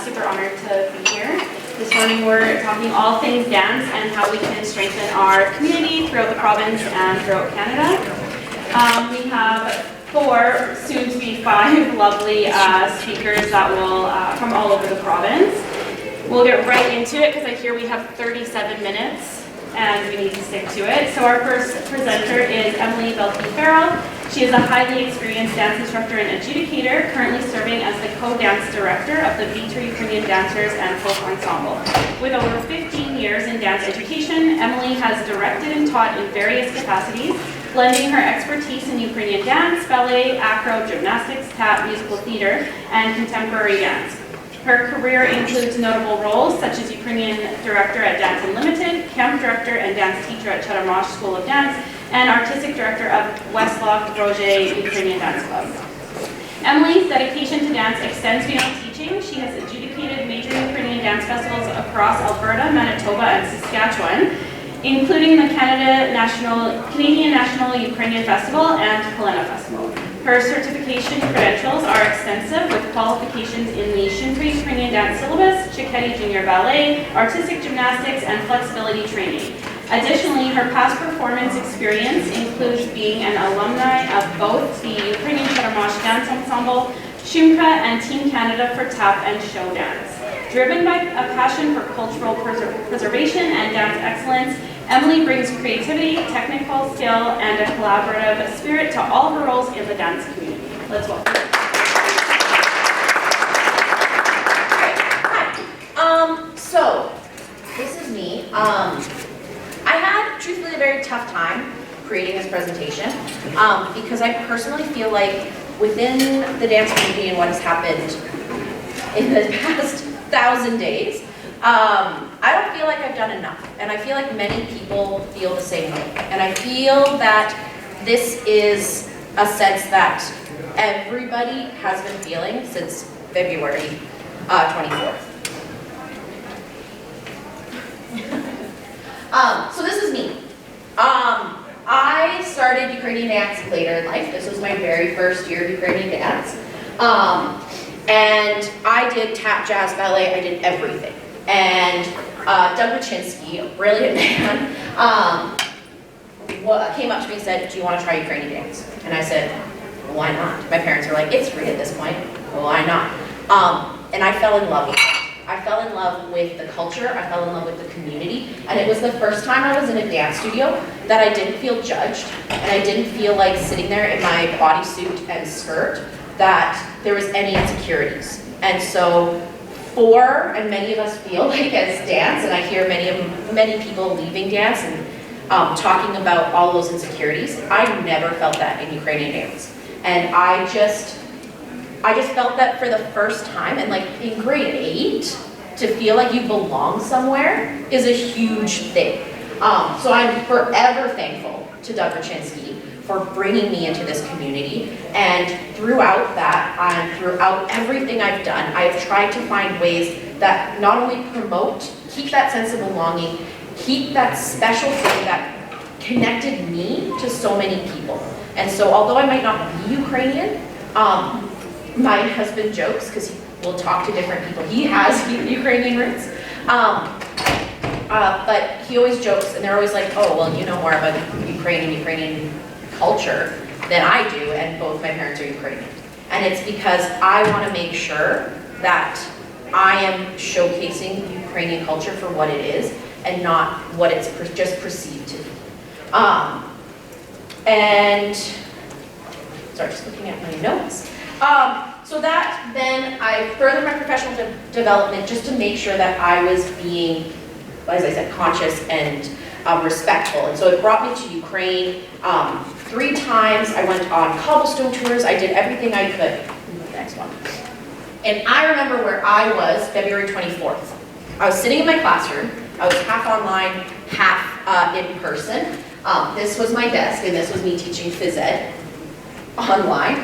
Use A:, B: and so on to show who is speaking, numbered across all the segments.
A: Super honored to be here. This morning we're talking all things dance and how we can strengthen our community throughout the province and throughout Canada. We have 4, soon to be 5 lovely speakers that will from all over the province. We'll get right into it because I hear we have 37 minutes and we need to stick to it. So our first presenter is Emily Belke-Farrell. She is a highly experienced dance instructor and adjudicator, currently serving as the co-dance director of the Viter Ukrainian Dancers and Folk Ensemble. With over 15 years in dance education, Emily has directed and taught in various capacities, blending her expertise in Ukrainian dance, ballet, acro, gymnastics, tap, musical theater, and contemporary dance. Her career includes notable roles such as Ukrainian director at Dance Unlimited, camp director and dance teacher at Cheddar School of Dance, and artistic director of Westlock Roger Ukrainian Dance Club. Emily's dedication to dance extends beyond teaching. She has adjudicated major Ukrainian dance festivals across Alberta, Manitoba, and Saskatchewan, including the Canadian National Ukrainian Festival and Kayla Festival. Her certification credentials are extensive, with qualifications in the Shinpri Ukrainian dance syllabus, Chickadee junior ballet, artistic gymnastics, and flexibility training. Additionally, her past performance experience includes being an alumni of both the Ukrainian Cheddar Dance Ensemble, Kumka, and Team Canada for tap and show dance. Driven by a passion for cultural preservation and dance excellence, Emily brings creativity, technical skill, and a collaborative spirit to all her roles in the dance community. Let's welcome her.
B: So this is me. I had, truthfully, a very tough time creating this presentation because I personally feel like within the dance community and what has happened in the past 1,000 days, I don't feel like I've done enough, and I feel like many people feel the same way. And I feel that this is a sense that everybody has been feeling since February 24th. So this is me. I started Ukrainian dance later in life. This was my very first year of Ukrainian dance. And I did tap, jazz, ballet, I did everything. And Doug Mackedenski, a brilliant man, came up to me and said, "Do you want to try Ukrainian dance?" And I said, "Well, why not?" My parents were like, "It's free at this point. Well, why not?" And I fell in love with it. I fell in love with the culture, I fell in love with the community, and it was the first time I was in a dance studio that I didn't feel judged, and I didn't feel like sitting there in my bodysuit and skirt that there was any insecurities. And so and many of us feel like as dance, and I hear many people leaving dance and talking about all those insecurities, I never felt that in Ukrainian dance. And I just felt that for the first time, and like in grade 8, to feel like you belong somewhere is a huge thing. So I'm forever thankful to Doug Mackedenski for bringing me into this community. And throughout that, throughout everything I've done, I've tried to find ways that not only keep that sense of belonging, keep that special thing that connected me to so many people. And so although I might not be Ukrainian, my husband jokes, because he will talk to different people, he has Ukrainian roots, but he always jokes, and they're always like, "Oh, well, you know more about Ukrainian culture than I do," and both my parents are Ukrainian. And it's because I want to make sure that I am showcasing Ukrainian culture for what it is, and not what it's just perceived to be. And, sorry, just looking at my notes. So that then I furthered my professional development just to make sure that I was being, as I said, conscious and respectful. And so it brought me to Ukraine 3 times. I went on cobblestone tours. I did everything I could. Next one. And I remember where I was February 24th. I was sitting in my classroom. I was half online, half in person. This was my desk, and this was me teaching phys ed online.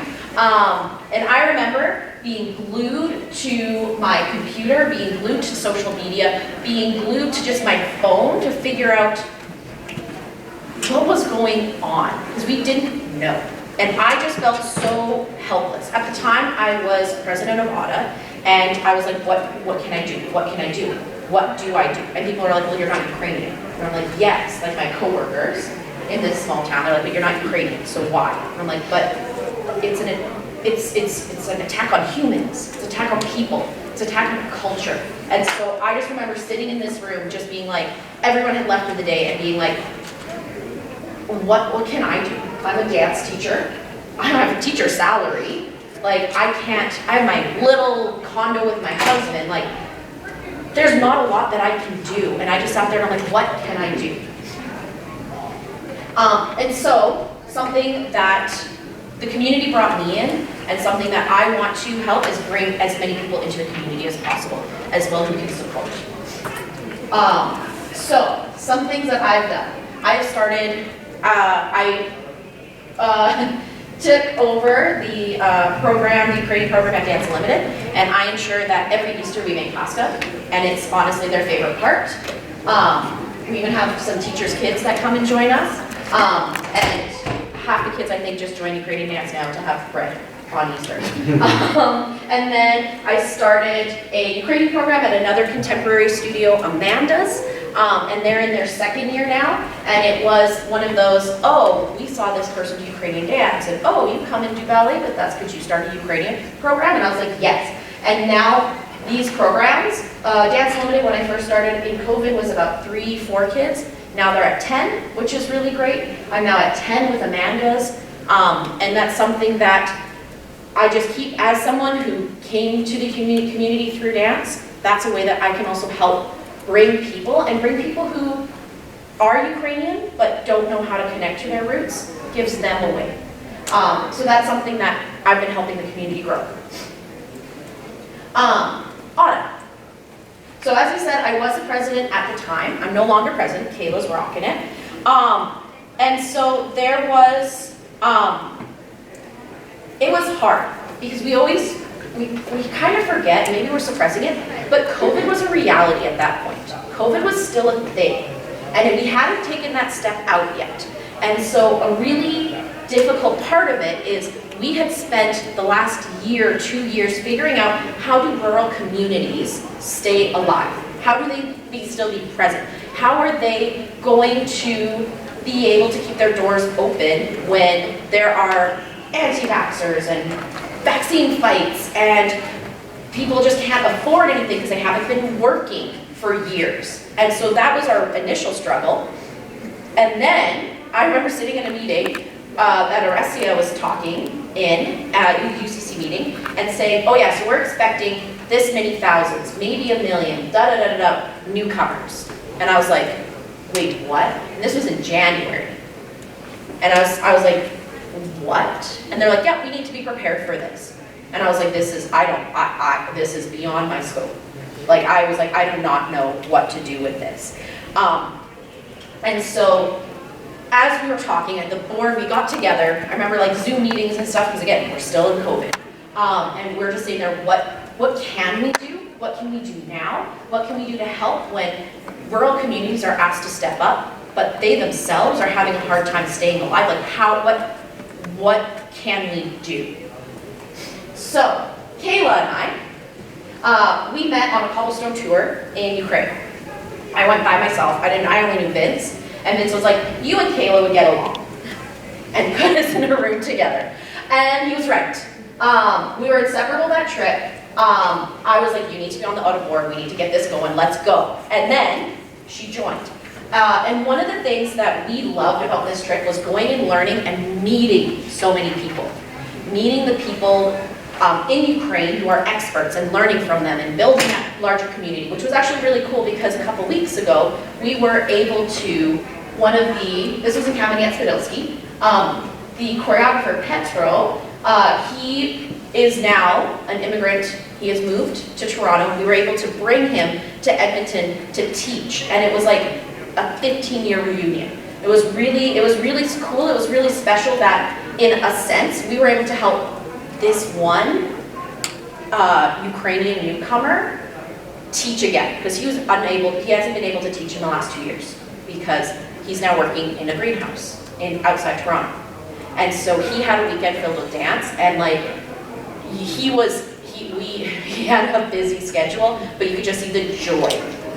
B: And I remember being glued to my computer, being glued to social media, being glued to just my phone to figure out what was going on, because we didn't know. And I just felt so helpless. At the time, I was president of AUDA, and I was like, what can I do? What can I do? What do I do? And people are like, well, you're not Ukrainian. And I'm like, yes, like my coworkers in this small town, they're like, but you're not Ukrainian, so why? And I'm like, but it's an attack on humans. It's an attack on people. It's an attack on culture. And so I just remember sitting in this room just being like, everyone had left for the day and being like, what can I do? I'm a dance teacher. I don't have a teacher salary. Like, I have my little condo with my husband. Like, there's not a lot that I can do. And I just sat there and I'm like, what can I do? And so, something that the community brought me in, and something that I want to help is bring as many people into the community as possible, as well who can support. So, some things that I've done. I have started, I took over the program, the Ukrainian program at Dance Limited, and I ensure that every Easter we make pasta, and it's honestly their favorite part. We even have some teachers' kids that come and join us, and half the kids I think just join Ukrainian Dance now to have bread on Easter. And then I started a Ukrainian program at another contemporary studio, Amanda's, and they're in their second year now, and it was one of those, oh, we saw this person do Ukrainian dance, and oh, you come and do ballet with us, could you start a Ukrainian program? And I was like, yes. And now these programs, Dance Limited when I first started in COVID was about 3-4 kids. Now they're at 10, which is really great. I'm now at 10 with Amanda's, and that's something that I just keep, as someone who came to the community through dance, that's a way that I can also help bring people who are Ukrainian but don't know how to connect to their roots, gives them a way. So that's something that I've been helping the community grow. AUDA. So as I said, I was the president at the time. I'm no longer president. Kayla's rocking it. And so there was, it was hard because we kind of forget, maybe we're suppressing it, but COVID was a reality at that point. COVID was still a thing, and we hadn't taken that step out yet. And so a really difficult part of it is we had spent the last year, 2 years figuring out how do rural communities stay alive? How do they still be present? How are they going to be able to keep their doors open when there are anti-vaxxers and vaccine fights and people just can't afford anything because they haven't been working for years? And so that was our initial struggle. And then I remember sitting in a meeting that Anastasia was talking in at a UCC meeting and saying, oh yeah, so we're expecting this many thousands, maybe 1 million, newcomers. And I was like, wait, what? And this was in January. And I was like, what? And they're like, yeah, we need to be prepared for this. And I was like, this is beyond my scope. Like, I was like, I do not know what to do with this. And so, as we were talking at the board, we got together. I remember like Zoom meetings and stuff, because again, we're still in COVID. And we're just saying there, what can we do? What can we do now? What can we do to help when rural communities are asked to step up, but they themselves are having a hard time staying alive? Like what can we do? So, Kayla and I, we met on a cobblestone tour in Ukraine. I went by myself. I only knew Vince. And Vince was like, you and Kayla would get along. And put us in a room together. And he was right. We were inseparable that trip. I was like, you need to be on the AUDA board. We need to get this going. Let's go. And then she joined. And one of the things that we loved about this trip was going and learning and meeting so many people. Meeting the people in Ukraine who are experts and learning from them and building that larger community, which was actually really cool because a couple weeks ago, we were able to, this was in Mackedenski, the choreographer Petro, he is now an immigrant. He has moved to Toronto. We were able to bring him to Edmonton to teach, and it was like a 15-year reunion. It was really cool. It was really special that, in a sense, we were able to help this one Ukrainian newcomer teach again, because he hasn't been able to teach in the last 2 years because he's now working in a greenhouse outside Toronto. And so he had a weekend filled with dance, and like, he had a busy schedule, but you could just see the joy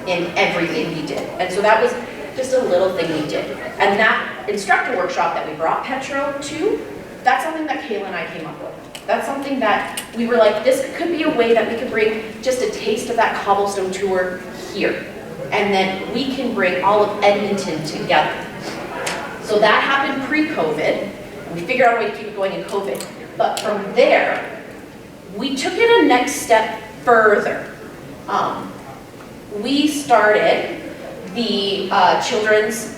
B: in everything he did. And so that was just a little thing we did. And that instructor workshop that we brought Petro to, that's something that Kayla and I came up with. That's something that we were like, this could be a way that we could bring just a taste of that cobblestone tour here. And then we can bring all of Edmonton together. So that happened pre-COVID, and we figured out a way to keep it going in COVID. But from there, we took it a next step further. We started the children's,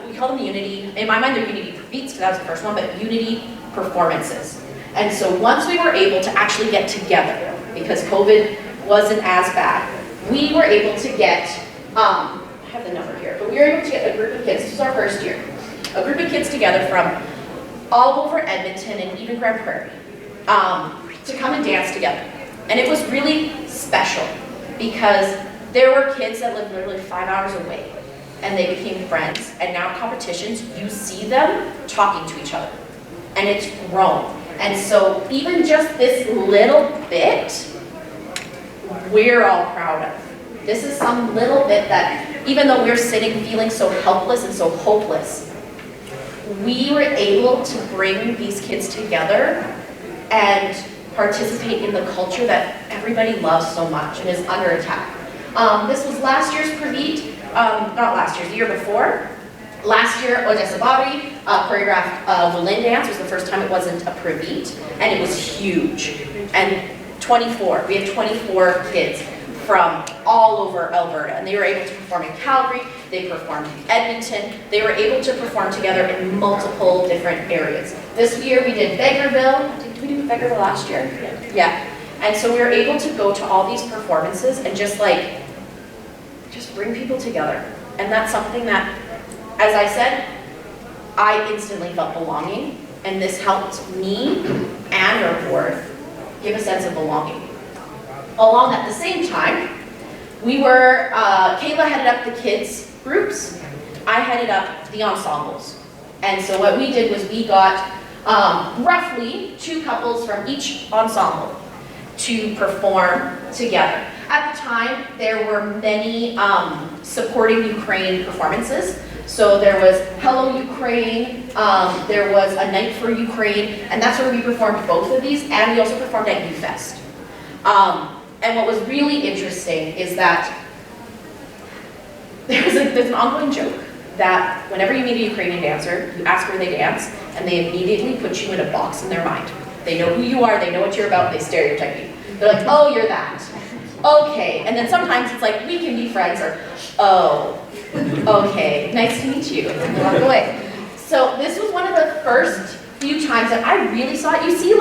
B: we call them Unity, in my mind they're Unity Beats because that was the first one, but Unity performances. And so once we were able to actually get together, because COVID wasn't as bad, we were able to get, I have the number here, but we were able to get a group of kids, this was our first year, a group of kids together from all over Edmonton and even Grand Prairie to come and dance together. And it was really special because there were kids that lived literally 5 hours away and they became friends, and now at competitions you see them talking to each other and it's grown. And so even just this little bit, we're all proud of. This is some little bit that even though we're sitting feeling so helpless and so hopeless, we were able to bring these kids together and participate in the culture that everybody loves so much and is under attack. This was last year's Pravit, not last year's, the year before. Last year, Odessa Bari choreographed Woolin Dance. It was the first time it wasn't a Pravit, and it was huge. And 24, we had 24 kids from all over Alberta, and they were able to perform in Calgary, they performed in Edmonton, they were able to perform together in multiple different areas. This year we did Vegreville. Did we do Vegreville last year? Yeah. And so we were able to go to all these performances and just bring people together. And that's something that, as I said, I instantly felt belonging, and this helped me and our board give a sense of belonging. Along at the same time, we were, Kayla headed up the kids groups, I headed up the ensembles. And so what we did was we got roughly 2 couples from each ensemble to perform together. At the time, there were many supporting Ukraine performances. So there was Hello Ukraine, there was A Night for Ukraine, and that's where we performed both of these, and we also performed at UFest. And what was really interesting is that there's an ongoing joke that whenever you meet a Ukrainian dancer, you ask where they dance, and they immediately put you in a box in their mind. They know who you are, they know what you're about, they stereotype you. They're like, oh, you're that. Okay, and then sometimes it's like, we can be friends, or, oh, okay, nice to meet you, and walk away. So this was one of the first few times that I really saw it. You see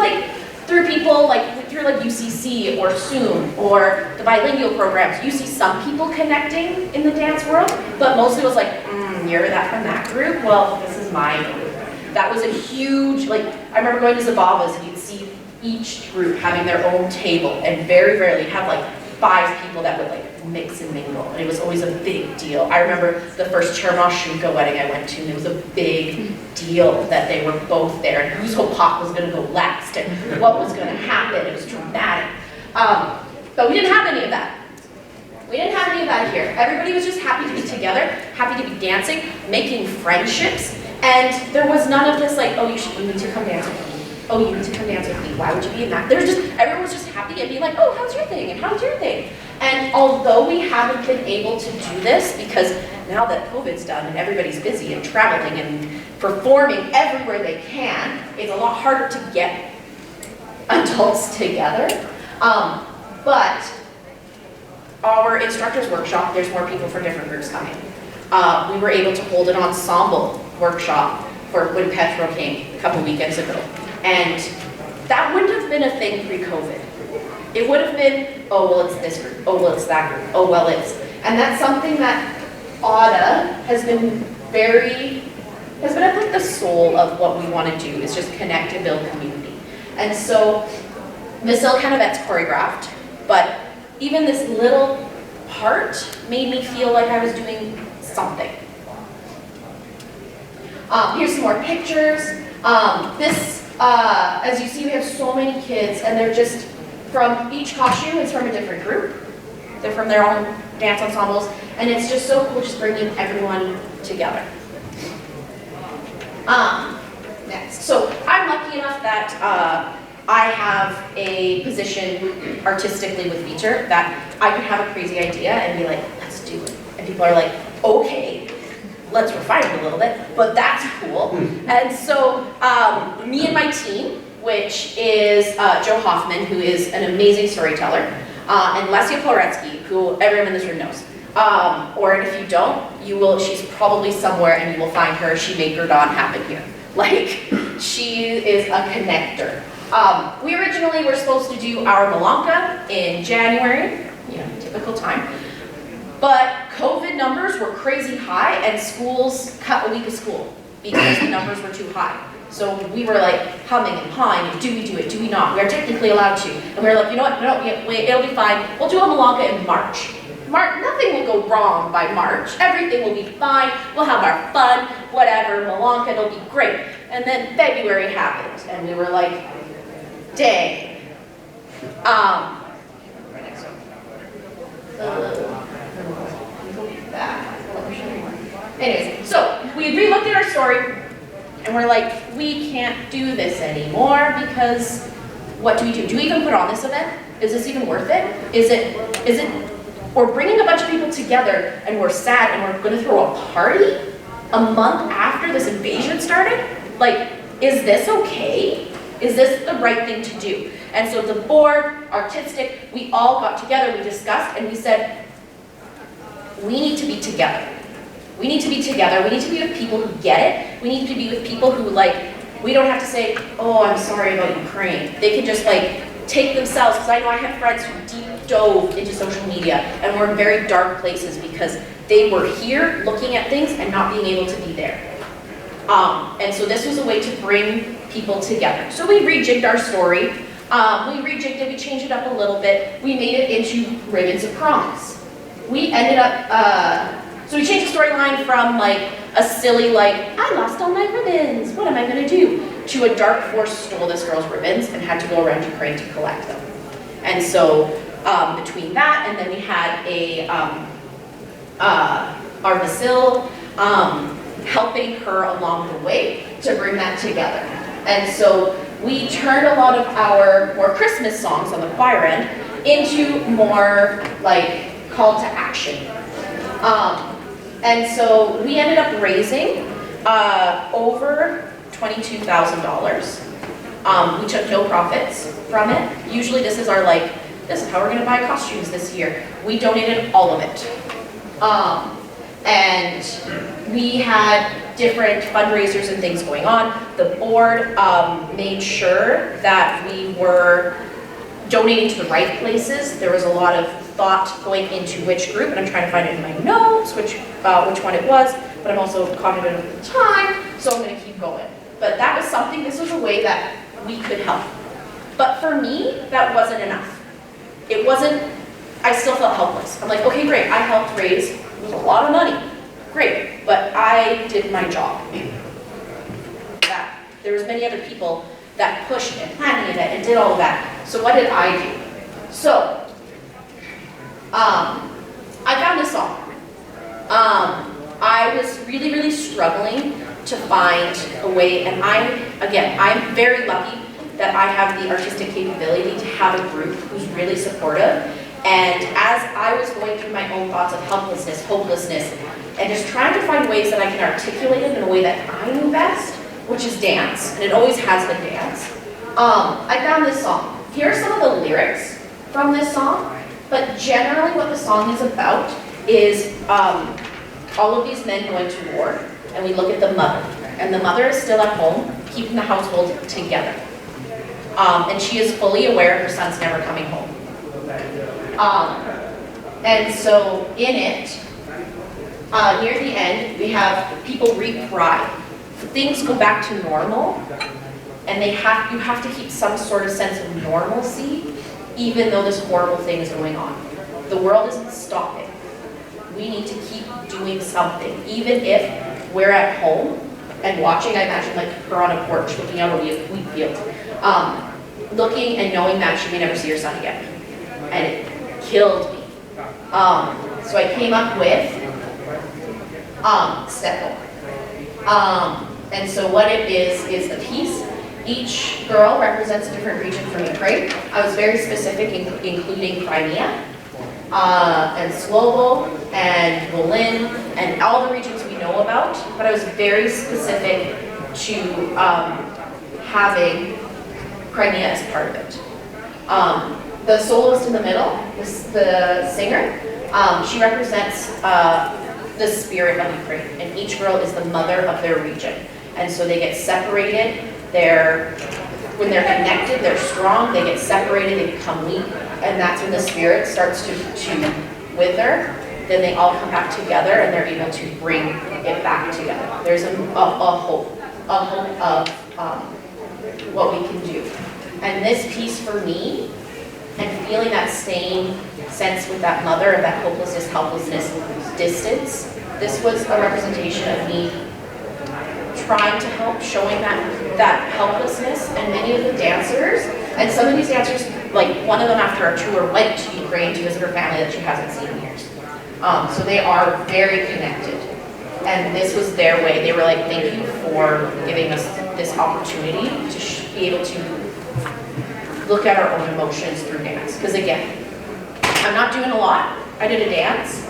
B: through people, through UCC or SOOM or the bilingual programs, you see some people connecting in the dance world, but mostly it was like, you're that from that group? Well, this is my group. That was a huge, I remember going to Zabava's and you'd see each group having their own table, and very rarely have 5 people that would mix and mingle, and it was always a big deal. I remember the first Chermashunka wedding I went to, and it was a big deal that they were both there, and whose whole pot was going to go last, and what was going to happen. It was dramatic. But we didn't have any of that. We didn't have any of that here. Everybody was just happy to be together, happy to be dancing, making friendships, and there was none of this oh, you need to come dance with me. Oh, you need to come dance with me. Why would you be in that? Everyone was just happy and being like, oh, how's your thing? And how's your thing? And although we haven't been able to do this, because now that COVID's done and everybody's busy and traveling and performing everywhere they can, it's a lot harder to get adults together. But our instructors workshop, there's more people from different groups coming. We were able to hold an ensemble workshop for when Petro came a couple weekends ago. And that wouldn't have been a thing pre-COVID. It would have been, oh, well, it's this group. Oh, well, it's that group. Oh, well, it's. And that's something that AUDA has been at the soul of what we want to do, is just connect and build community. And so, Vasil Kanavet's choreographed, but even this little part made me feel like I was doing something. Here's some more pictures. As you see, we have so many kids, and they're just from each costume is from a different group. They're from their own dance ensembles, and it's just so cool just bringing everyone together. Next, so I'm lucky enough that I have a position artistically with Viter that I could have a crazy idea and be like, let's do it. And people are like, okay, let's refine it a little bit, but that's cool. And so me and my team, which is Joe Hoffman, who is an amazing storyteller, and Lesia Ploretsky, who everyone in this room knows. Or if you don't, she's probably somewhere and you will find her. She made Gurdon happen here. Like, she is a connector. We originally were supposed to do our Malonka in January, typical time. But COVID numbers were crazy high and schools cut a week of school because the numbers were too high. So we were like humming and hawing, do we do it, do we not? We are technically allowed to. And we were like, you know what, no, wait, it'll be fine. We'll do a Malonka in March. Nothing will go wrong by March. Everything will be fine. We'll have our fun, whatever, Malonka, it'll be great. And then February happened and we were like, dang. Anyways, so we re-looked at our story and we're like, we can't do this anymore because what do we do? Do we even put on this event? Is this even worth it? Is it, we're bringing a bunch of people together and we're sad and we're gonna throw a party a month after this invasion started? Like, is this okay? Is this the right thing to do? And so the board, artistic, we all got together, we discussed, and we said, we need to be together. We need to be together. We need to be with people who get it. We need to be with people who, like, we don't have to say, oh, I'm sorry about Ukraine. They can just, like, take themselves, because I know I have friends who deep dove into social media and were in very dark places because they were here looking at things and not being able to be there. And so this was a way to bring people together. So we rejigged our story. We rejigged it, we changed it up a little bit. We made it into Ribbons of Promise. We ended up, so we changed the storyline from like a silly, like, I lost all my ribbons, what am I gonna do? To a dark force stole this girl's ribbons and had to go around Ukraine to collect them. And so between that and then we had a, our Vasil helping her along the way to bring that together. And so we turned a lot of our more Christmas songs on the choir end into more like call to action. And so we ended up raising over $22,000. We took no profits from it. Usually this is our like, this is how we're gonna buy costumes this year. We donated all of it. And we had different fundraisers and things going on. The board made sure that we were donating to the right places. There was a lot of thought going into which group, and I'm trying to find it in my notes, which one it was, but I'm also cognizant of the time, so I'm gonna keep going. But that was something, this was a way that we could help. But for me, that wasn't enough. It wasn't, I still felt helpless. I'm like, okay, great, I helped raise, it was a lot of money. Great, but I did my job. There was many other people that pushed and planned it and did all of that. So what did I do? So, I found this song. I was really, really struggling to find a way, and I'm very lucky that I have the artistic capability to have a group who's really supportive. And as I was going through my own thoughts of helplessness, hopelessness, and just trying to find ways that I can articulate it in a way that I knew best, which is dance, and it always has been dance, I found this song. Here are some of the lyrics from this song, but generally what the song is about is all of these men going to war, and we look at the mother, and the mother is still at home, keeping the household together. And she is fully aware her son's never coming home. And so in it, near the end, we have people reap pride. Things go back to normal, and you have to keep some sort of sense of normalcy, even though this horrible thing is going on. The world isn't stopping. We need to keep doing something, even if we're at home and watching, I imagine like her on a porch looking out a wheat field, looking and knowing that she may never see her son again. And it killed me. So I came up with Stadnyk. And so what it is a piece. Each girl represents a different region from Ukraine. I was very specific, including Crimea, and Slovo, and Volyn, and all the regions we know about, but I was very specific to having Crimea as part of it. The soloist in the middle, the singer, she represents the spirit of Ukraine, and each girl is the mother of their region. And so they get separated, when they're connected, they're strong, they get separated, they become weak, and that's when the spirit starts to wither. Then they all come back together and they're able to bring it back together. There's a hope of what we can do. And this piece for me, and feeling that same sense with that mother of that hopelessness, helplessness, distance, this was a representation of me trying to help, showing that helplessness. And many of the dancers, and some of these dancers, like one of them after our tour went to Ukraine to visit her family that she hasn't seen in years. So they are very connected. And this was their way. They were like, thank you for giving us this opportunity to be able to look at our own emotions through dance. Because again, I'm not doing a lot. I did a dance.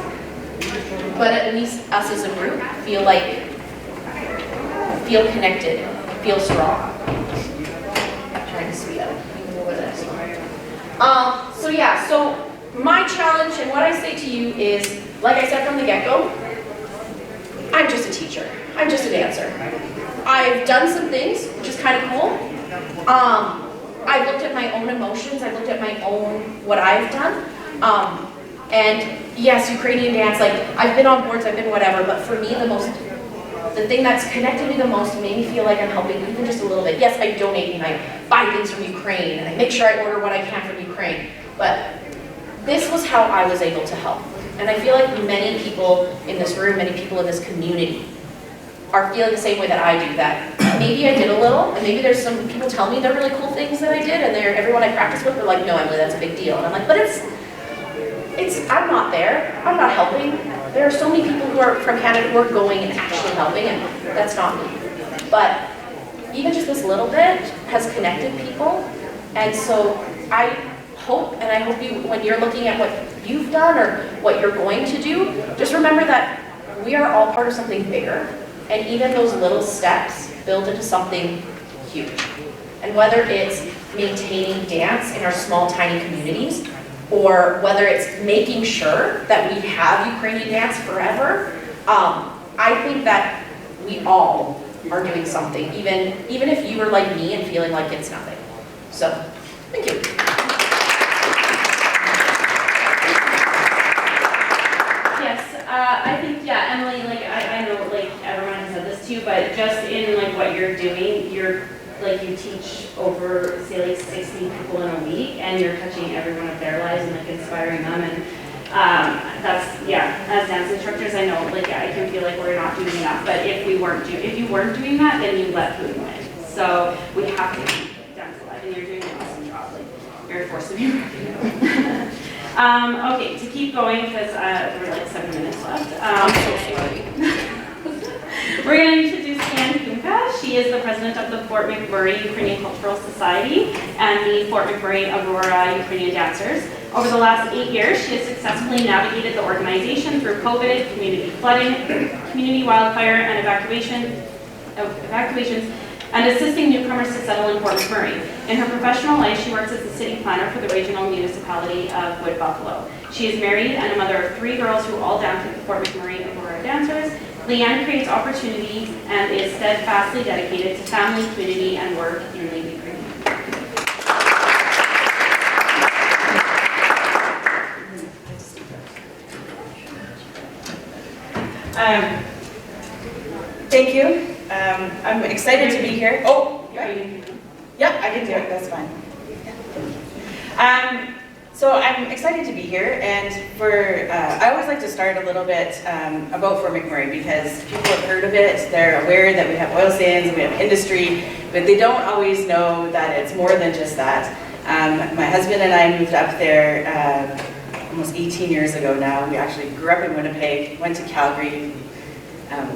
B: But at least us as a group feel connected, feel strong. I'm trying to speed up. So yeah, so my challenge and what I say to you is, like I said from the get-go, I'm just a teacher. I'm just a dancer. I've done some things, which is kind of cool. I've looked at my own emotions. I've looked at my own, what I've done. And yes, Ukrainian dance, like I've been on boards, I've been whatever, but for me the thing that's connected me the most and made me feel like I'm helping even just a little bit. Yes, I donate and I buy things from Ukraine and I make sure I order what I can from Ukraine, but this was how I was able to help. And I feel like many people in this room, many people in this community are feeling the same way that I do, that maybe I did a little, and maybe there's some people tell me they're really cool things that I did, and everyone I practice with, they're like, no, Emily, that's a big deal. And I'm like, but I'm not there, I'm not helping. There are so many people who are from Canada who are going and actually helping, and that's not me. But even just this little bit has connected people, and so I hope, and I hope you, when you're looking at what you've done or what you're going to do, just remember that we are all part of something bigger, and even those little steps build into something huge. And whether it's maintaining dance in our small, tiny communities, or whether it's making sure that we have Ukrainian dance forever, I think that we all are doing something, even if you were like me and feeling like it's nothing. So, thank you.
A: Yes, I think, yeah, Emily, like, I know, like, everyone has said this too, but just in, like, what you're doing, you teach over, say, like 60 people in a week, and you're touching every one of their lives and, like, inspiring them, and that's, yeah, as dance instructors, I know, like, I can feel like we're not doing enough, but if you weren't doing that, then you let food win. So we have to keep dance alive, and you're doing an awesome job, like, you're a force to be reckoned with. Okay, to keep going, because we're like 7 minutes left. We're going to introduce Kumka. She is the president of the Fort McMurray Ukrainian Cultural Society and the Fort McMurray Avrora Ukrainian Dancers. Over the last 8 years, she has successfully navigated the organization through COVID, community flooding, community wildfire, and evacuations, and assisting newcomers to settle in Fort McMurray. In her professional life, she works as the city planner for the regional municipality of Wood Buffalo. She is married and a mother of 3 girls who all dance with the Fort McMurray Aurora Dancers. Leanne creates opportunities and is steadfastly dedicated to family, community, and work in the Ukraine.
C: Thank you. I'm excited to be here. Oh, yeah, I can do it. That's fine. So I'm excited to be here, and I always like to start a little bit about Fort McMurray because people have heard of it, they're aware that we have oil sands, we have industry, but they don't always know that it's more than just that. My husband and I moved up there almost 18 years ago now. We actually grew up in Winnipeg, went to Calgary,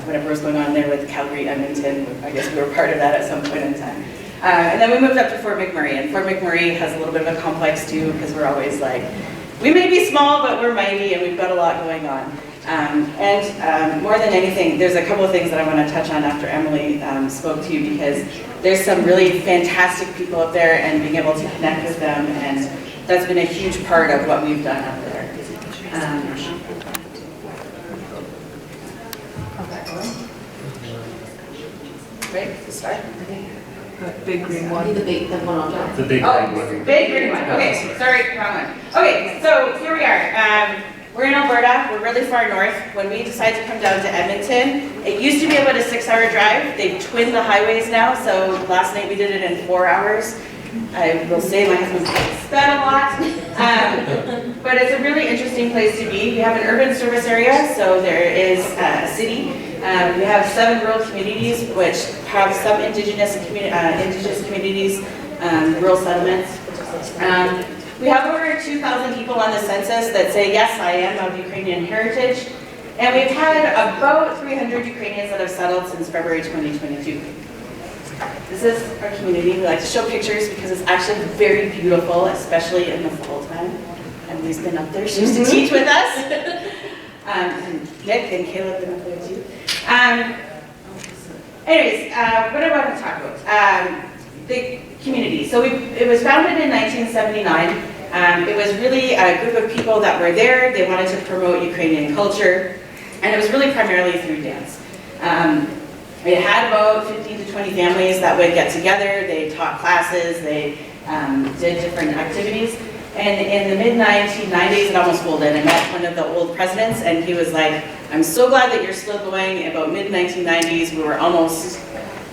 C: whatever was going on there with Calgary, Edmonton, I guess we were part of that at some point in time. And then we moved up to Fort McMurray, and Fort McMurray has a little bit of a complex too, because we're always like, we may be small, but we're mighty, and we've got a lot going on. More than anything, there's a couple of things that I want to touch on after Emily spoke to you, because there's some really fantastic people up there, and being able to connect with them, and that's been a huge part of what we've done up there. Right, to start?
D: The big green one.
B: The big one on top.
E: The big
C: Oh,
E: green one.
C: big green one. Okay, sorry, wrong one. Okay, so here we are. We're in Alberta. We're really far north. When we decided to come down to Edmonton, it used to be about a 6-hour drive. They've twinned the highways now, so last night we did it in 4 hours. I will say my husband likes that a lot. But it's a really interesting place to be. We have an urban service area, so there is a city. We have 7 rural communities, which have some indigenous communities, rural settlements. We have over 2,000 people on the census that say, yes, I am of Ukrainian heritage. And we've had about 300 Ukrainians that have settled since February 2022. This is our community. We like to show pictures because it's actually very beautiful, especially in the fall time. Emily's been up there. She used to teach with us. And Nick and Kayla have been up there too. Anyways, what do I want to talk about? The community. So it was founded in 1979. It was really a group of people that were there. They wanted to promote Ukrainian culture, and it was really primarily through dance. It had about 15 to 20 families that would get together. They taught classes. They did different activities. And in the mid-1990s, it almost folded. I met one of the old presidents, and he was like, I'm so glad that you're still going. About mid-1990s, we were almost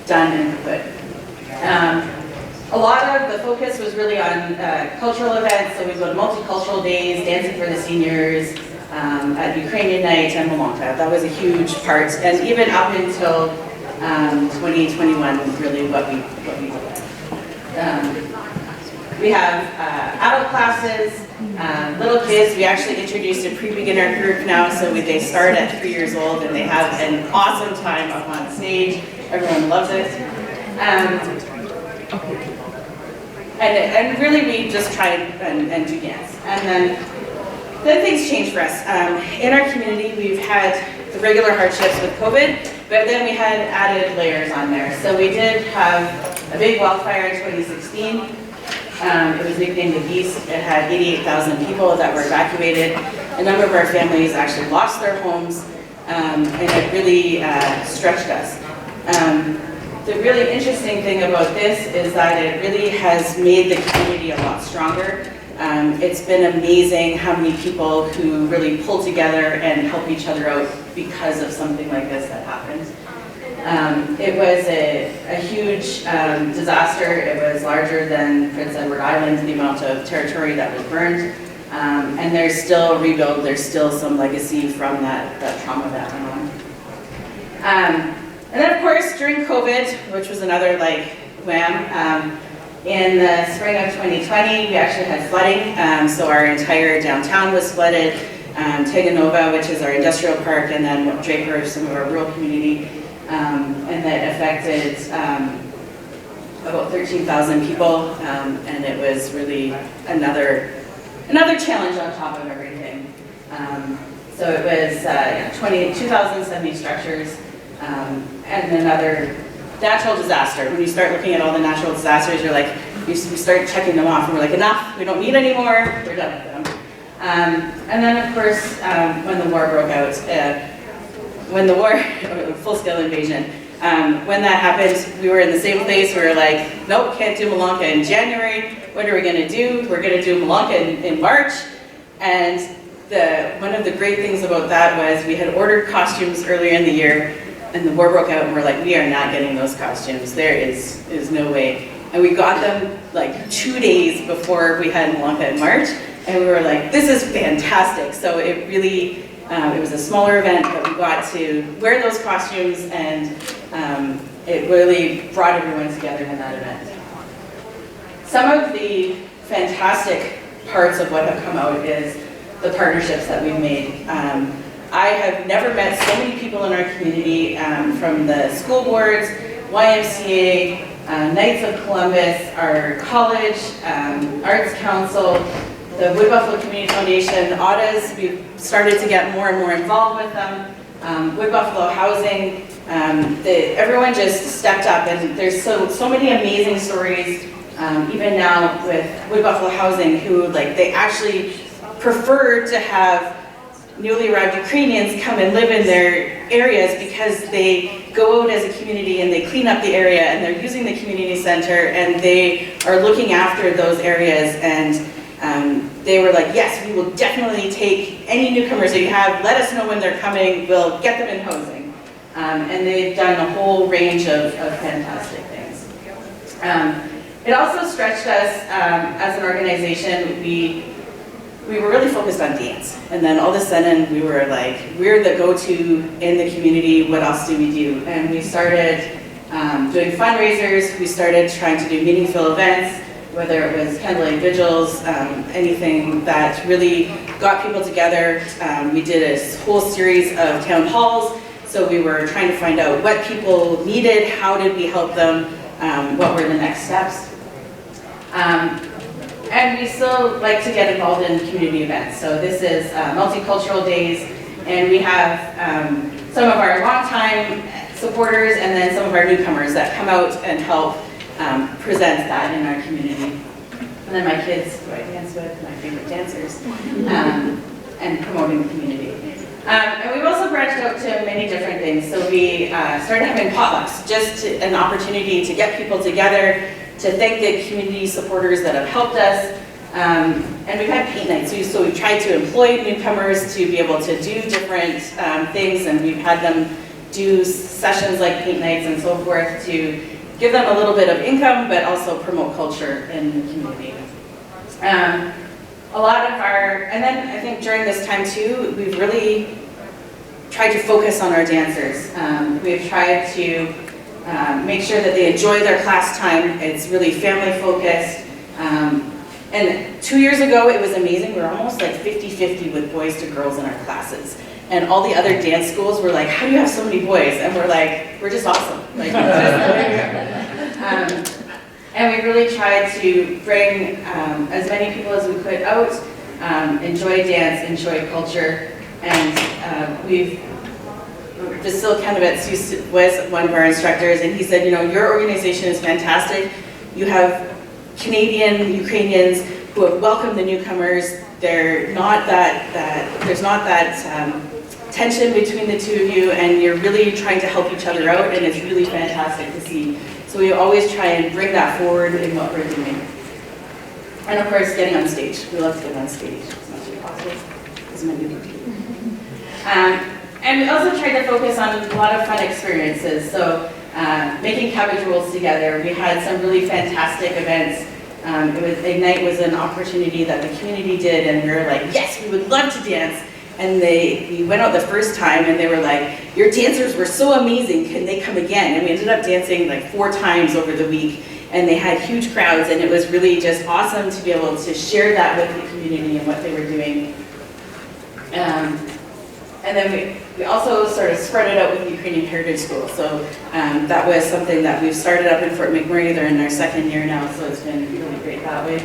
C: done and good. A lot of the focus was really on cultural events, so we go to multicultural days, dancing for the seniors, at Ukrainian night and Malonka. That was a huge part, and even up until 2021, really what we did. We have adult classes, little kids. We actually introduced a pre-beginner group now, so they start at 3 years old, and they have an awesome time up on stage. Everyone loves it. And really we just try and do dance. And then things change for us. In our community, we've had the regular hardships with COVID, but then we had added layers on there. So we did have a big wildfire in 2016. It was nicknamed the Beast. It had 88,000 people that were evacuated. A number of our families actually lost their homes, and it really stretched us. The really interesting thing about this is that it really has made the community a lot stronger. It's been amazing how many people who really pull together and help each other out because of something like this that happened. It was a huge disaster. It was larger than Prince Edward Island, the amount of territory that was burned. And there's still rebuild, there's still some legacy from that trauma that went on. And then of course, during COVID, which was another like wham, in the spring of 2020, we actually had flooding. So our entire downtown was flooded. Teganova, which is our industrial park, and then Draper, some of our rural community. And that affected about 13,000 people, and it was really another challenge on top of everything. So it was 2,070 structures, and another natural disaster. When you start looking at all the natural disasters, you're like, we start checking them off, and we're like, enough, we don't need any more, we're done with them. And then of course, when the war broke out, full-scale invasion, when that happened, we were in the same place. We were like, nope, can't do Malonka in January. What are we going to do? We're going to do Malonka in March. And one of the great things about that was we had ordered costumes earlier in the year, and the war broke out, and we're like, we are not getting those costumes. There is no way. And we got them like 2 days before we had Malonka in March. And we were like, this is fantastic. So it really, it was a smaller event, but we got to wear those costumes, and it really brought everyone together in that event. Some of the fantastic parts of what have come out is the partnerships that we've made. I have never met so many people in our community, from the school boards, YMCA, Knights of Columbus, our college, Arts Council, the Wood Buffalo Community Foundation, AUTAs. We've started to get more and more involved with them. Wood Buffalo Housing, everyone just stepped up, and there's so many amazing stories, even now with Wood Buffalo Housing, who they actually prefer to have newly arrived Ukrainians come and live in their areas because they go out as a community and they clean up the area, and they're using the community center, and they are looking after those areas. And they were like, yes, we will definitely take any newcomers that you have. Let us know when they're coming. We'll get them in housing. And they've done a whole range of fantastic things. It also stretched us as an organization. We were really focused on dance, and then all of a sudden we were like, we're the go-to in the community, what else do we do? And we started doing fundraisers, we started trying to do meaningful events, whether it was candlelight vigils, anything that really got people together. We did a whole series of town halls, so we were trying to find out what people needed, how did we help them, what were the next steps. And we still like to get involved in community events. So this is Multicultural Days, and we have some of our longtime supporters and then some of our newcomers that come out and help present that in our community. And then my kids, who I dance with, my favorite dancers, and promoting the community. And we've also branched out to many different things. So we started having potlucks, just an opportunity to get people together, to thank the community supporters that have helped us. And we've had paint nights, so we've tried to employ newcomers to be able to do different things, and we've had them do sessions like paint nights and so forth to give them a little bit of income, but also promote culture in the community. A lot of and then I think during this time too, we've really tried to focus on our dancers. We've tried to make sure that they enjoy their class time. It's really family focused. And 2 years ago, it was amazing. We were almost like 50-50 with boys to girls in our classes. And all the other dance schools were like, how do you have so many boys? And we're like, we're just awesome. And we really tried to bring as many people as we could out, enjoy dance, enjoy culture. And Vasil Kanovets was one of our instructors, and he said, your organization is fantastic. You have Canadian Ukrainians who have welcomed the newcomers. There's not that tension between the two of you, and you're really trying to help each other out, and it's really fantastic to see. So we always try and bring that forward in what we're doing. And of course, getting on stage. We love to get on stage as much as possible, as many people do. And we also tried to focus on a lot of fun experiences. So making cabbage rolls together. We had some really fantastic events. Ignite was an opportunity that the community did, and we were like, yes, we would love to dance. And we went out the first time, and they were like, your dancers were so amazing, can they come again? And we ended up dancing like 4 times over the week, and they had huge crowds, and it was really just awesome to be able to share that with the community and what they were doing. And then we also sort of spread it out with the Ukrainian Heritage School. So that was something that we've started up in Fort McMurray. They're in their 2nd year now, so it's been really great that way.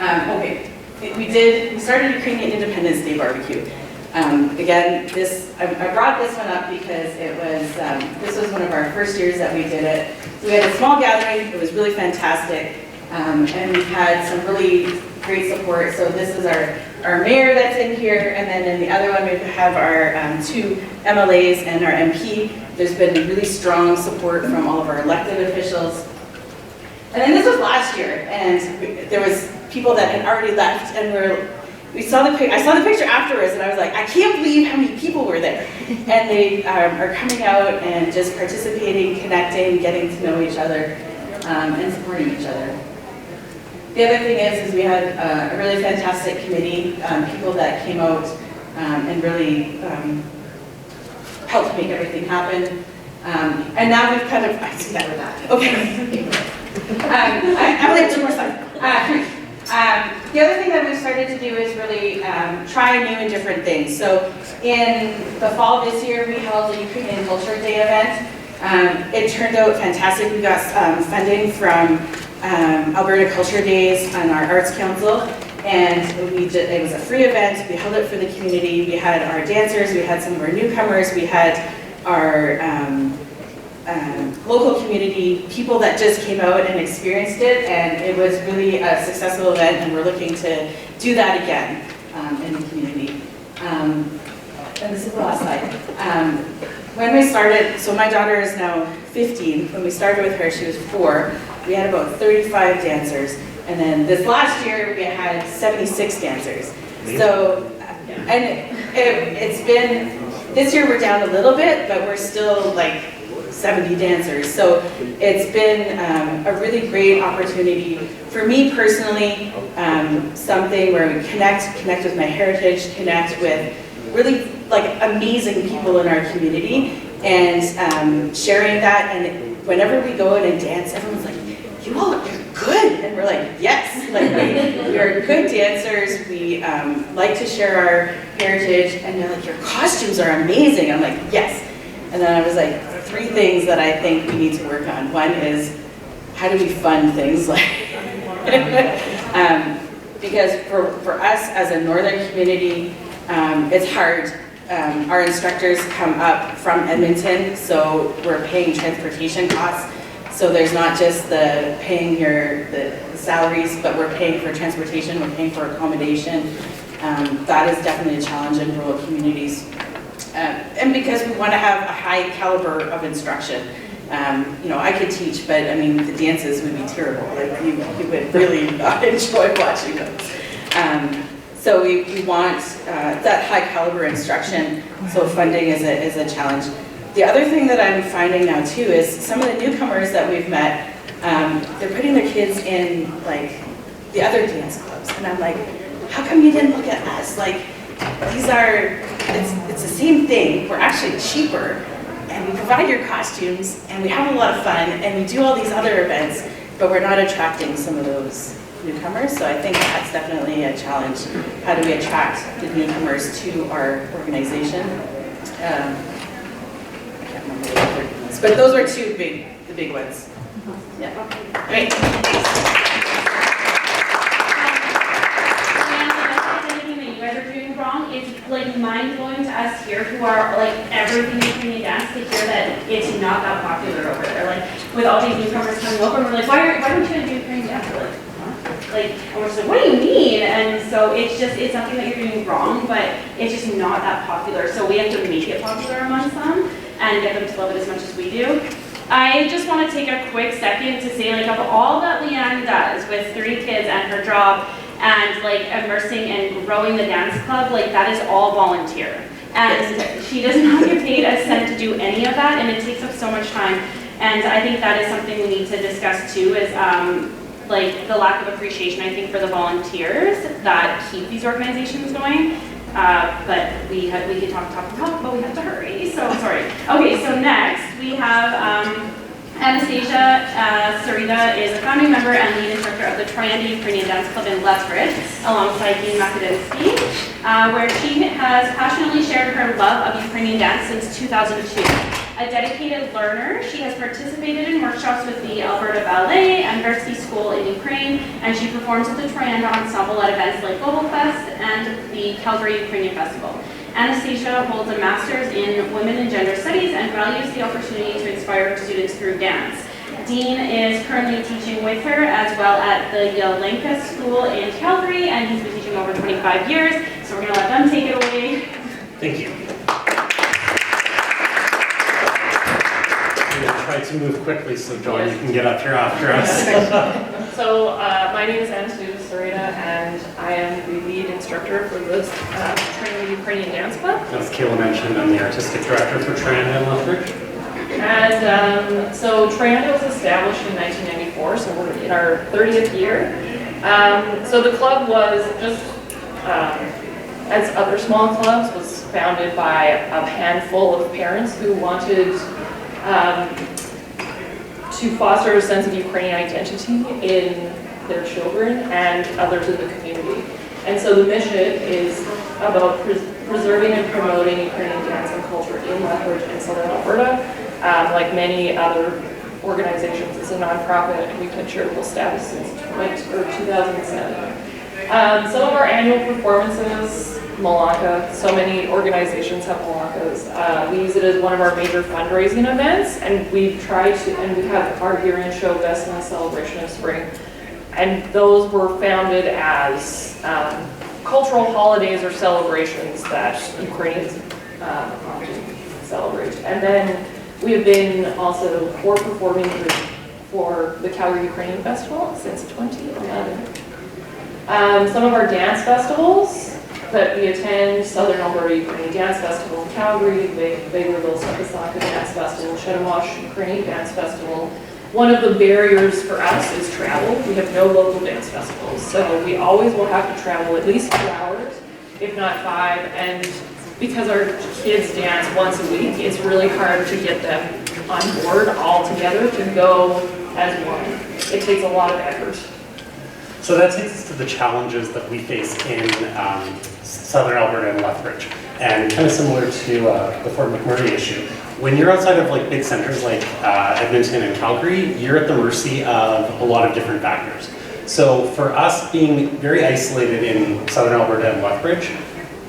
C: Okay, we started Ukrainian Independence Day barbecue. Again, I brought this one up because this was one of our first years that we did it. So we had a small gathering. It was really fantastic, and we've had some really great support. So this is our mayor that's in here, and then in the other one we have our 2 MLAs and our MP. There's been really strong support from all of our elected officials. And then this was last year, and there was people that had already left, and I saw the picture afterwards, and I was like, I can't believe how many people were there. And they are coming out and just participating, connecting, getting to know each other, and supporting each other. The other thing is we had a really fantastic committee, people that came out and really helped make everything happen. And now we've kind of, I see that with that. Okay. I would like 2 more slides. The other thing that we've started to do is really try new and different things. So in the fall this year, we held a Ukrainian Culture Day event. It turned out fantastic. We got funding from Alberta Culture Days and our Arts Council, and it was a free event. We held it for the community. We had our dancers, we had some of our newcomers, we had our local community, people that just came out and experienced it, and it was really a successful event, and we're looking to do that again in the community. And this is the last slide. When we started, so my daughter is now 15. When we started with her, she was 4. We had about 35 dancers, and then this last year we had 76 dancers. So, and it's been, this year we're down a little bit, but we're still like 70 dancers. So it's been a really great opportunity for me personally, something where we connect with my heritage, connect with really like amazing people in our community, and sharing that. And whenever we go in and dance, everyone's like, you all, you're good. And we're like, yes, like we are good dancers. We like to share our heritage, and they're like, your costumes are amazing. I'm like, yes. And then I was like, 3 things that I think we need to work on. One is, how do we fund things like, because for us as a northern community, it's hard. Our instructors come up from Edmonton, so we're paying transportation costs. So there's not just the paying the salaries, but we're paying for transportation, we're paying for accommodation. That is definitely a challenge in rural communities. And because we want to have a high caliber of instruction. You know, I could teach, but I mean, the dances would be terrible. Like, you would really not enjoy watching them. So we want that high caliber instruction, so funding is a challenge. The other thing that I'm finding now too is some of the newcomers that we've met, they're putting their kids in like the other dance clubs, and I'm like, how come you didn't look at us? Like, these are, it's the same thing. We're actually cheaper, and we provide your costumes, and we have a lot of fun, and we do all these other events, but we're not attracting some of those newcomers. So I think that's definitely a challenge. How do we attract the newcomers to our organization? I can't remember the other ones, but those were the big ones. Yeah. Great.
A: Wrong, it's like mind-blowing to us here who are like everything Ukrainian dance to hear that it's not that popular over there. Like with all these newcomers coming over, we're like, why don't you want to do Ukrainian dance? We're like, huh? Like, and we're just like, what do you mean? And so it's something that you're doing wrong, but it's just not that popular. So we have to make it popular amongst them and get them to love it as much as we do. I just want to take a quick second to say, like, of all that Leanne does with 3 kids and her job, and like immersing and growing the dance club, like that is all volunteer. And she does not get paid a cent to do any of that, and it takes up so much time. And I think that is something we need to discuss too, is like the lack of appreciation, I think, for the volunteers that keep these organizations going. But we could talk, but we have to hurry, so sorry. Okay, so next we have Anastasia. Sereda is a founding member and lead instructor of the Troyanda Ukrainian Dance Club in Lethbridge, alongside Dean Mackedenski, where she has passionately shared her love of Ukrainian dance since 2002. A dedicated learner, she has participated in workshops with the Alberta Ballet and Varsity School in Ukraine, and she performs with the Troyanda Ensemble at events like Global Fest and the Calgary Ukrainian Festival. Anastasia holds a master's in Women and Gender Studies and values the opportunity to inspire her students through dance. Dean is currently teaching with her as well at the Yelenka School in Calgary, and he's been teaching over 25 years, so we're going to let them take it away.
E: Thank you. I'm going to try to move quickly so John, you can get up here after us.
F: So my name is Anniv, and I am the lead instructor for this Troyanda Ukrainian Dance Club.
E: As Kayla mentioned, I'm the artistic director for Troyanda and Lethbridge.
F: And so Troyanda was established in 1994, so we're in our 30th year. So the club was just, as other small clubs, was founded by a handful of parents who wanted to foster a sense of Ukrainian identity in their children and others in the community. And so the mission is about preserving and promoting Ukrainian dance and culture in Lethbridge and Southern Alberta. Like many other organizations, it's a nonprofit, and we've had charitable status since 2007. Some of our annual performances, Malaka, so many organizations have Malakas. We use it as one of our major fundraising events, and we have our year-end show, Best in the Celebration of Spring. And those were founded as cultural holidays or celebrations that Ukrainians often celebrate. And then we have been also core performing for the Calgary Ukrainian Festival since 2011. Some of our dance festivals that we attend, Southern Alberta Ukrainian Dance Festival in Calgary, Baylorville Sakasaka Dance Festival, Chetumash Ukrainian Dance Festival. One of the barriers for us is travel. We have no local dance festivals, so we always will have to travel at least 2 hours, if not 5, and because our kids dance once a week, it's really hard to get them on board all together to go as one. It takes a lot of effort.
E: So that takes us to the challenges that we face in Southern Alberta and Lethbridge, and kind of similar to the Fort McMurray issue. When you're outside of like big centers like Edmonton and Calgary, you're at the mercy of a lot of different factors. So for us being very isolated in Southern Alberta and Lethbridge,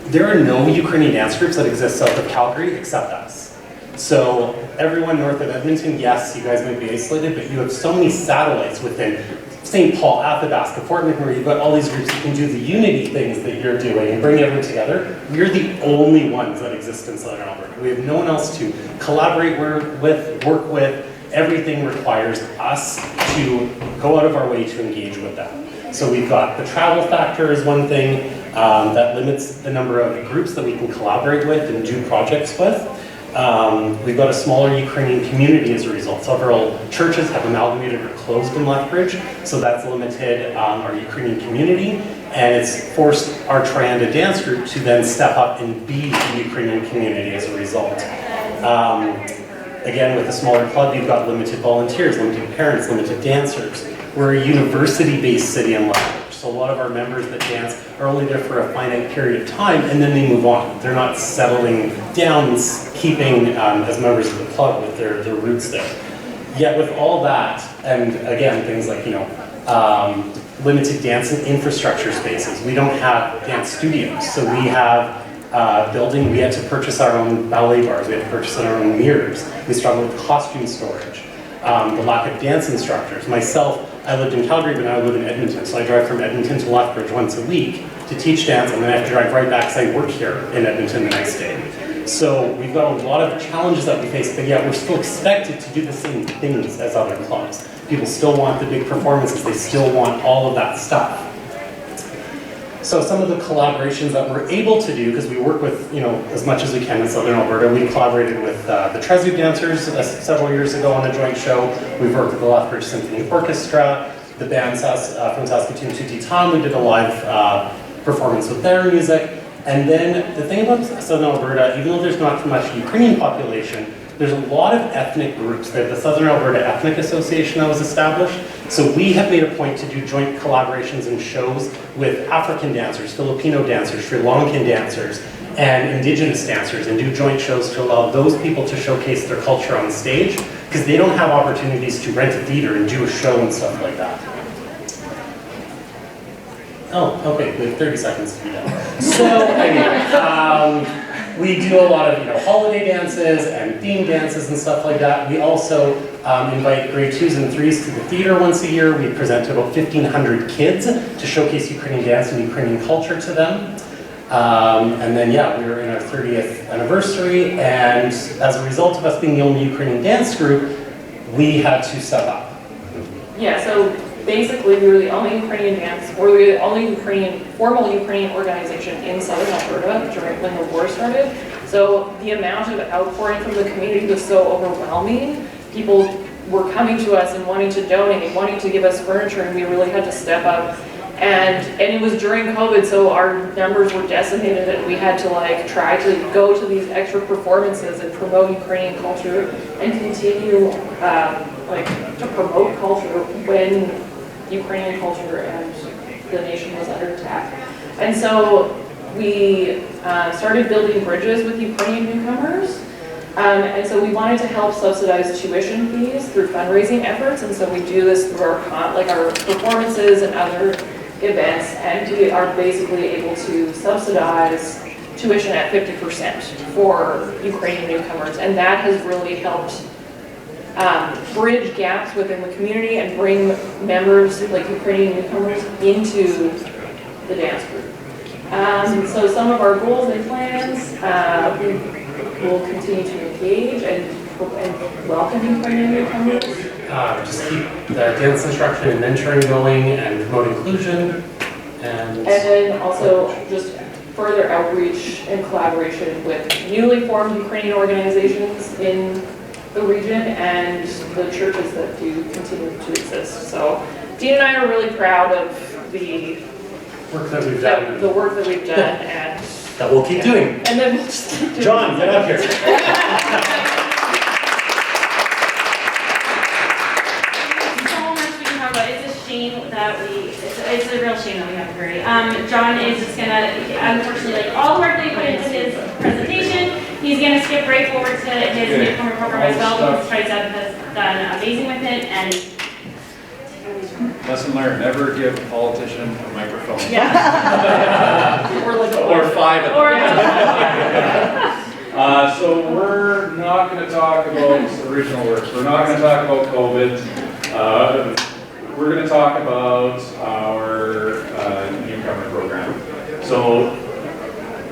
E: there are no Ukrainian dance groups that exist south of Calgary except us. So everyone north of Edmonton, yes, you guys might be isolated, but you have so many satellites within St. Paul, Athabasca, Fort McMurray. You've got all these groups that can do the unity things that you're doing and bring everyone together. We're the only ones that exist in Southern Alberta. We have no one else to collaborate with, work with. Everything requires us to go out of our way to engage with them. So we've got the travel factor is one thing that limits the number of groups that we can collaborate with and do projects with. We've got a smaller Ukrainian community as a result. Several churches have amalgamated or closed in Lethbridge, so that's limited our Ukrainian community, and it's forced our Troyanda dance group to then step up and be the Ukrainian community as a result. Again, with a smaller club, you've got limited volunteers, limited parents, limited dancers. We're a university-based city in Lethbridge. So a lot of our members that dance are only there for a finite period of time, and then they move on. They're not settling down, keeping as members of the club with their roots there. Yet with all that, and again, things like, limited dance and infrastructure spaces. We don't have dance studios, so we have building, we had to purchase our own ballet bars, we had to purchase our own mirrors. We struggle with costume storage. The lack of dance instructors. Myself, I lived in Calgary, but now I live in Edmonton, so I drive from Edmonton to Lethbridge once a week to teach dance, and then I have to drive right back because I work here in Edmonton the next day. So we've got a lot of challenges that we face, but yet we're still expected to do the same things as other clubs. People still want the big performances, they still want all of that stuff. So some of the collaborations that we're able to do, because we work with, as much as we can in Southern Alberta, we collaborated with the Tryzub dancers several years ago on a joint show. We've worked with the Lethbridge Symphony Orchestra, the band from Saskatoon, Tutti Tom. We did a live performance with their music. And then the thing about Southern Alberta, even though there's not too much Ukrainian population, there's a lot of ethnic groups. There's the Southern Alberta Ethnic Association that was established. So we have made a point to do joint collaborations and shows with African dancers, Filipino dancers, Sri Lankan dancers, and Indigenous dancers, and do joint shows to allow those people to showcase their culture on stage, because they don't have opportunities to rent a theater and do a show and stuff like that. Oh, okay, we have 30 seconds to be done. So, anyway, we do a lot of holiday dances and theme dances and stuff like that. We also invite grade 2s and 3s to the theater once a year. We present to about 1,500 kids to showcase Ukrainian dance and Ukrainian culture to them. And then, we were in our 30th anniversary, and as a result of us being the only Ukrainian dance group, we had to step up.
F: Yeah, so basically we were the only Ukrainian dance, or we were the only formal Ukrainian organization in Southern Alberta when the war started. So the amount of outpouring from the community was so overwhelming. People were coming to us and wanting to donate, wanting to give us furniture, and we really had to step up And it was during COVID, so our numbers were decimated, and we had to like try to go to these extra performances and promote Ukrainian culture and continue like to promote culture when Ukrainian culture and the nation was under attack. And so we started building bridges with Ukrainian newcomers. And so we wanted to help subsidize tuition fees through fundraising efforts. And so we do this through our performances and other events. And we are basically able to subsidize tuition at 50% for Ukrainian newcomers. And that has really helped bridge gaps within the community and bring members, like Ukrainian newcomers, into the dance group. So some of our goals and plans, we will continue to engage and welcome Ukrainian newcomers.
E: Just keep the dance instruction and mentoring going and promote inclusion.
F: And then also just further outreach and collaboration with newly formed Ukrainian organizations in the region and the churches that do continue to exist. So Dean and I are really proud of the
E: work that we've done.
F: The work that we've done and
E: that we'll keep doing.
F: And then we'll just keep doing.
E: John, get up here.
A: So much we can talk about. It's a shame that it's a real shame that we have to hurry. John is just gonna, unfortunately, like all the work that he put into his presentation, he's gonna skip right forward to his newcomer program as well, because Tryzub has done amazing with it, and
G: lesson learned, never give a politician a microphone.
F: Or
G: five of them. So we're not going to talk about original works. We're not going to talk about COVID. We're going to talk about our newcomer program. So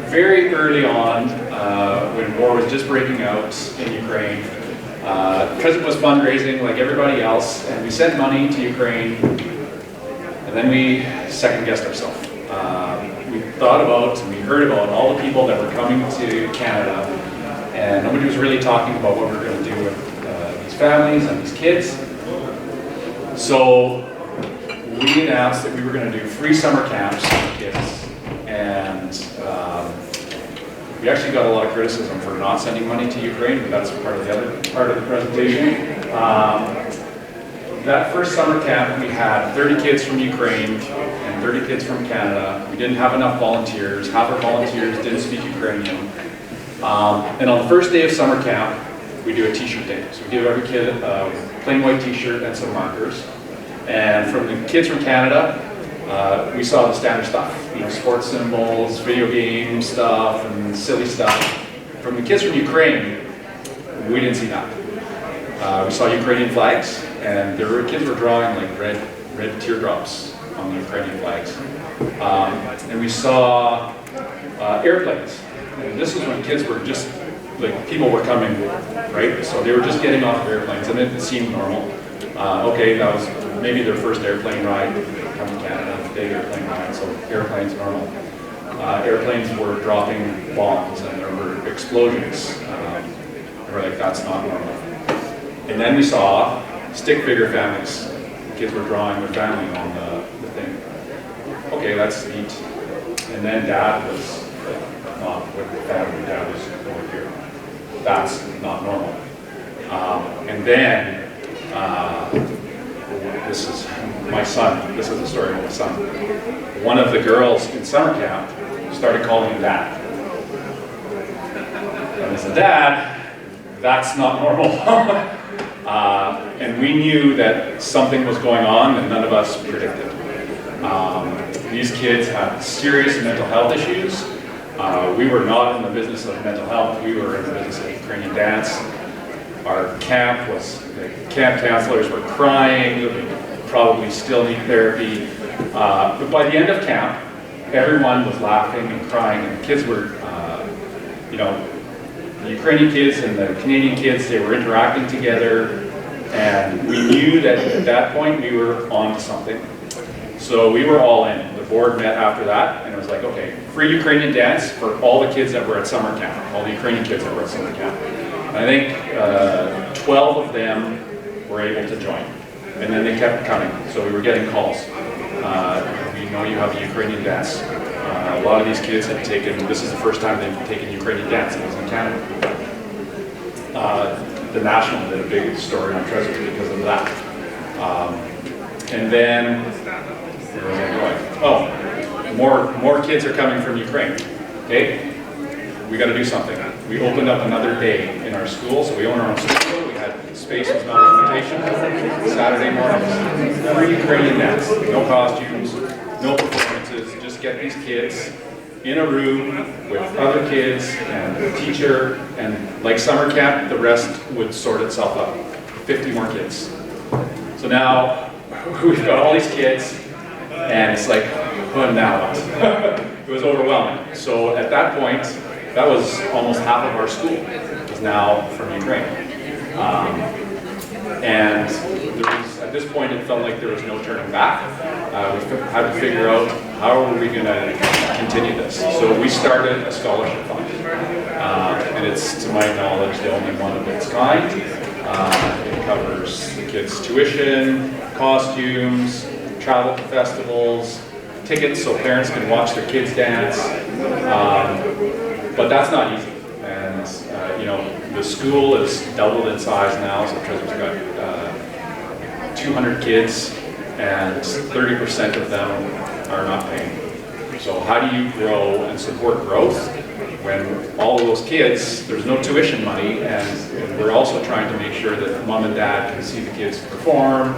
G: very early on, when war was just breaking out in Ukraine, because it was fundraising like everybody else, and we sent money to Ukraine, and then we second-guessed ourselves. We thought about and we heard about all the people that were coming to Canada, and nobody was really talking about what we were going to do with these families and these kids. So we announced that we were going to do free summer camps for kids, and we actually got a lot of criticism for not sending money to Ukraine, but that's part of the other part of the presentation. That first summer camp, we had 30 kids from Ukraine and 30 kids from Canada. We didn't have enough volunteers. Half our volunteers didn't speak Ukrainian. And on the first day of summer camp, we do a t-shirt day. So we give every kid a plain white t-shirt and some markers. And from the kids from Canada, we saw the standard stuff, sports symbols, video game stuff, and silly stuff. From the kids from Ukraine, we didn't see that. We saw Ukrainian flags, and kids were drawing like red teardrops on the Ukrainian flags. And we saw airplanes. And this was when kids were just, like, people were coming, right? So they were just getting off of airplanes, and it seemed normal. Okay, that was maybe their first airplane ride coming to Canada, big airplane ride, so airplanes normal. Airplanes were dropping bombs, and there were explosions. We're like, that's not normal. And then we saw stick figure families. Kids were drawing their family on the thing. Okay, that's neat. And then Dad was not with the family. Dad was over here. That's not normal. And then this is my son. This is the story of my son. One of the girls in summer camp started calling him Dad. And I said, Dad, that's not normal. And we knew that something was going on that none of us predicted. These kids had serious mental health issues. We were not in the business of mental health. We were in the business of Ukrainian dance. Our camp was, the camp counselors were crying. We probably still need therapy. But by the end of camp, everyone was laughing and crying, and the kids were, the Ukrainian kids and the Canadian kids, they were interacting together, and we knew that at that point we were on to something. So we were all in. The board met after that, and it was like, okay, free Ukrainian dance for all the kids that were at summer camp, all the Ukrainian kids that were at summer camp. And I think 12 of them were able to join, and then they kept coming, so we were getting calls. We know, you have the Ukrainian Dance. A lot of these kids have taken, this is the first time they've taken Ukrainian Dance, it was in Canada. The National did a big story on Tryzub because of that. And then, where was I going? Oh, more kids are coming from Ukraine, okay? We got to do something. We opened up another day in our school, so we own our own studio. We had space with non-limitation. Saturday mornings, free Ukrainian dance, no costumes, no performances. Just get these kids in a room with other kids and a teacher, and like summer camp, the rest would sort itself out. 50 more kids. So now we've got all these kids, and it's like, what now? It was overwhelming. So at that point, that was almost half of our school was now from Ukraine. And there was, at this point, it felt like there was no turning back. We had to figure out how are we going to continue this. So we started a scholarship fund. And it's, to my knowledge, the only one of its kind. It covers the kids' tuition, costumes, travel to festivals, tickets so parents can watch their kids dance. But that's not easy. And you know, the school is doubled in size now, so Tryzub's got 200 kids, and 30% of them are not paying. So how do you grow and support growth when all of those kids, there's no tuition money, and we're also trying to make sure that mom and dad can see the kids perform.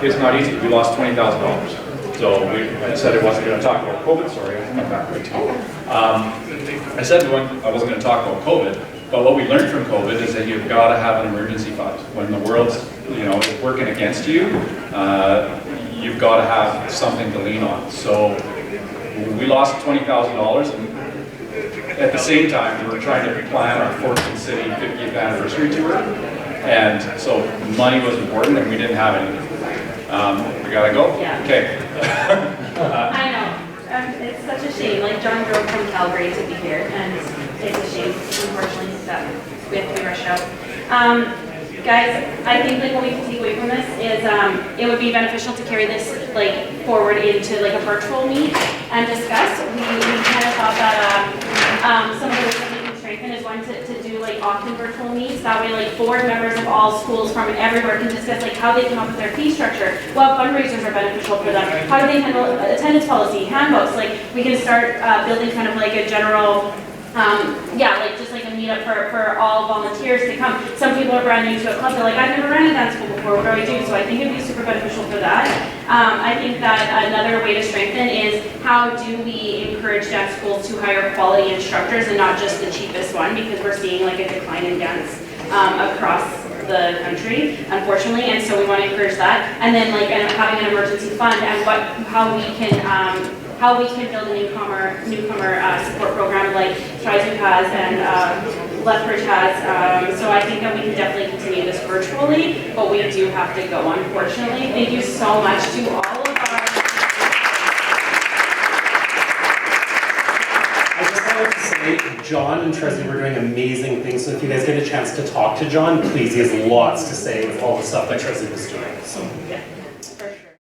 G: It's not easy. We lost $20,000. So I said I wasn't going to talk about COVID. Sorry, I went back way too. I said I wasn't going to talk about COVID, but what we learned from COVID is that you've got to have an emergency fund. When the world's, you know, is working against you, you've got to have something to lean on. So we lost $20,000, and at the same time, we were trying to plan our 14th City 50th anniversary tour, and so money was important, and we didn't have anything. We gotta go?
A: Yeah.
G: Okay.
A: I know. It's such a shame. Like, John drove from Calgary to be here, and it's a shame, unfortunately, that we have to be rushed out. Guys, I think like what we can take away from this is it would be beneficial to carry this like forward into like a virtual meet and discuss. We kind of thought that some of the ways that we can strengthen is one to do like often virtual meets. That way like board members of all schools from everywhere can discuss like how they come up with their fee structure, what fundraisers are beneficial for them, how do they handle attendance policy, handbooks. Like we can start building kind of like a general like just like a meetup for all volunteers to come. Some people are brand new to a club, they're like, I've never ran a dance school before, what do I do? So I think it'd be super beneficial for that. I think that another way to strengthen is how do we encourage dance schools to hire quality instructors and not just the cheapest one, because we're seeing like a decline in dance across the country, unfortunately, and so we want to encourage that. And then like having an emergency fund and how we can build a newcomer support program like Tryzub has and Lethbridge has. So I think that we can definitely continue this virtually, but we do have to go, unfortunately. Thank you so much to all of our...
E: I just wanted to say, John and Tryzub are doing amazing things, so if you guys get a chance to talk to John, please, he has lots to say with all the stuff that Tryzub is doing. So, yeah.